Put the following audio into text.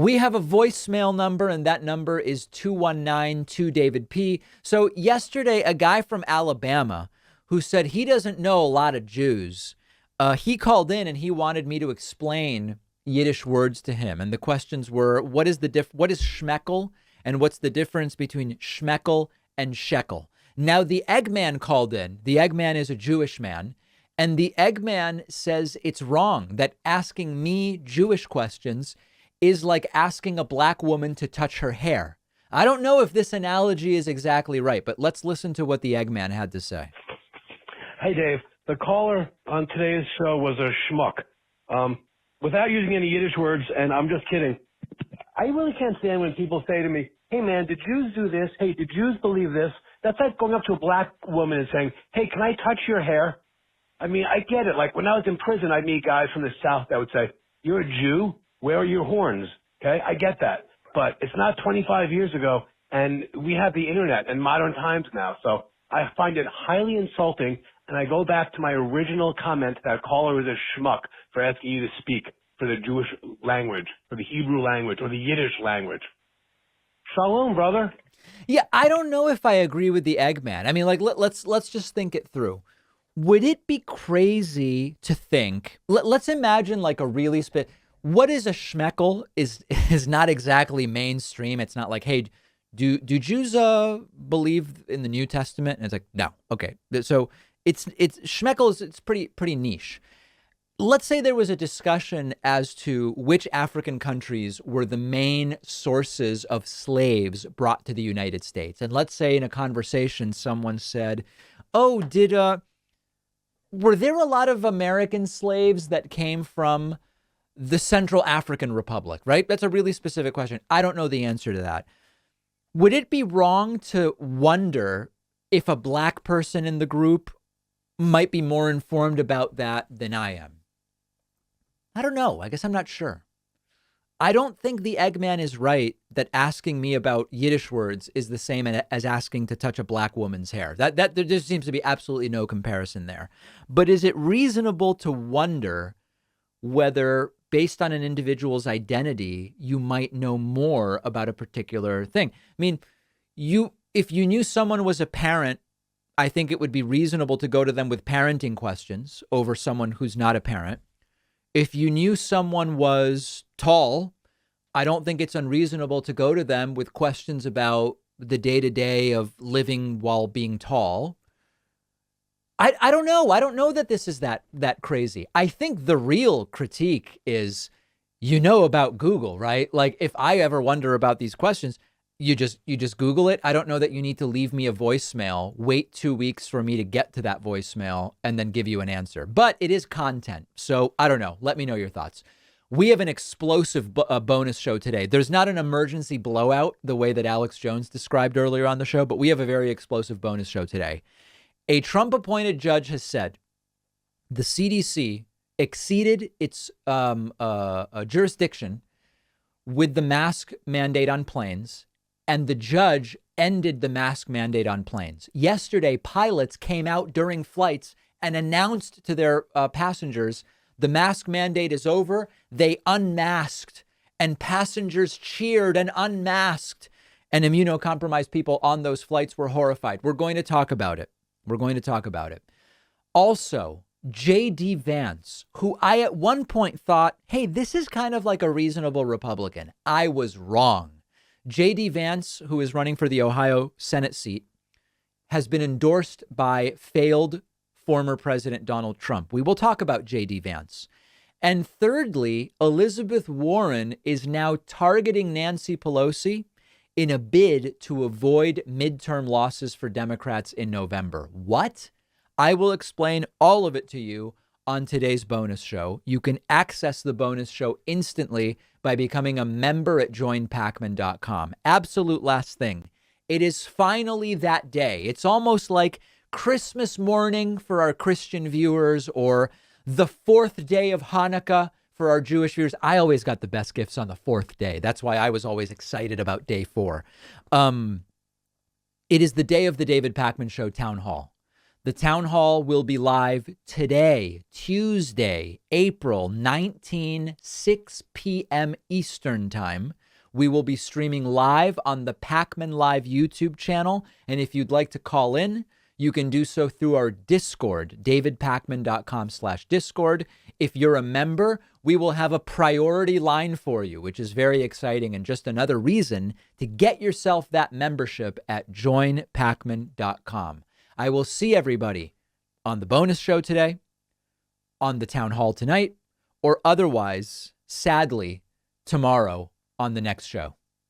We have a voicemail number, and that number is 219-2-DAVID-P. So yesterday, a guy from Alabama who said he doesn't know a lot of Jews, he called in and he wanted me to explain Yiddish words to him. And the questions were, what is schmeckel? And what's the difference between schmeckel and shekel? Now, the Eggman called in. The Eggman is a Jewish man. And the Eggman says it's wrong, that asking me Jewish questions is like asking a black woman to touch her hair. I don't know if this analogy is exactly right, but let's listen to what the Eggman had to say. Hey, Dave. The caller on today's show was a schmuck. Without using any Yiddish words, and I'm just kidding, I really can't stand when people say to me, hey, man, did Jews do this? Hey, did Jews believe this? That's like going up to a black woman and saying, hey, can I touch your hair? I mean, I get it. Like when I was in prison, I'd meet guys from the South that would say, you're a Jew? Where are your horns? Okay, I get that. But it's not 25 years ago, and we have the internet and modern times now. So I find it highly insulting, and I go back to my original comment that caller was a schmuck for asking you to speak for the Jewish language, for the Hebrew language, or the Yiddish language. Shalom, brother. Yeah, I don't know if I agree with the Eggman. I mean, like, let's just think it through. Would it be crazy to think, let's imagine like a really what is a schmeckel is not exactly mainstream. It's not like, hey, do Jews believe in the New Testament? And it's like, no. Okay. So it's schmeckel is, it's pretty niche. Let's say there was a discussion as to which African countries were the main sources of slaves brought to the United States. And let's say in a conversation, someone said, oh, were there a lot of American slaves that came from the Central African Republic, right? That's a really specific question. I don't know the answer to that. Would it be wrong to wonder if a black person in the group might be more informed about that than I am? I don't know. I guess I'm not sure. I don't think the Eggman is right that asking me about Yiddish words is the same as asking to touch a black woman's hair. That there just seems to be absolutely no comparison there. But is it reasonable to wonder whether, based on an individual's identity, you might know more about a particular thing? I mean, if you knew someone was a parent, I think it would be reasonable to go to them with parenting questions over someone who's not a parent. If you knew someone was tall, I don't think it's unreasonable to go to them with questions about the day-to-day of living while being tall. I don't know. I don't know that this is that crazy. I think the real critique is, about Google, right? Like if I ever wonder about these questions, you just Google it. I don't know that you need to leave me a voicemail, wait 2 weeks for me to get to that voicemail and then give you an answer. But it is content. So I don't know. Let me know your thoughts. We have an explosive bonus show today. There's not an emergency blowout the way that Alex Jones described earlier on the show, but we have a very explosive bonus show today. A Trump-appointed judge has said the CDC exceeded its jurisdiction with the mask mandate on planes, and the judge ended the mask mandate on planes. Yesterday, pilots came out during flights and announced to their passengers, the mask mandate is over. They unmasked, and passengers cheered and unmasked, and immunocompromised people on those flights were horrified. We're going to talk about it. Also, J.D. Vance, who I at one point thought, hey, this is kind of like a reasonable Republican. I was wrong. J.D. Vance, who is running for the Ohio Senate seat, has been endorsed by failed former President Donald Trump. We will talk about J.D. Vance. And thirdly, Elizabeth Warren is now targeting Nancy Pelosi in a bid to avoid midterm losses for Democrats in November. What? I will explain all of it to you on today's bonus show. You can access the bonus show instantly by becoming a member at joinpakman.com. Absolute last thing. It is finally that day. It's almost like Christmas morning for our Christian viewers, or the fourth day of Hanukkah for our Jewish viewers. I always got the best gifts on the fourth day. That's why I was always excited about day 4. It is the day of the David Pakman Show Town Hall. The town hall will be live today, Tuesday, April 19, 6 p.m. Eastern Time. We will be streaming live on the Pakman Live YouTube channel. And if you'd like to call in, you can do so through our Discord, davidpakman.com/Discord. If you're a member, we will have a priority line for you, which is very exciting and just another reason to get yourself that membership at joinpakman.com. I will see everybody on the bonus show today, on the town hall tonight, or otherwise, sadly, tomorrow on the next show.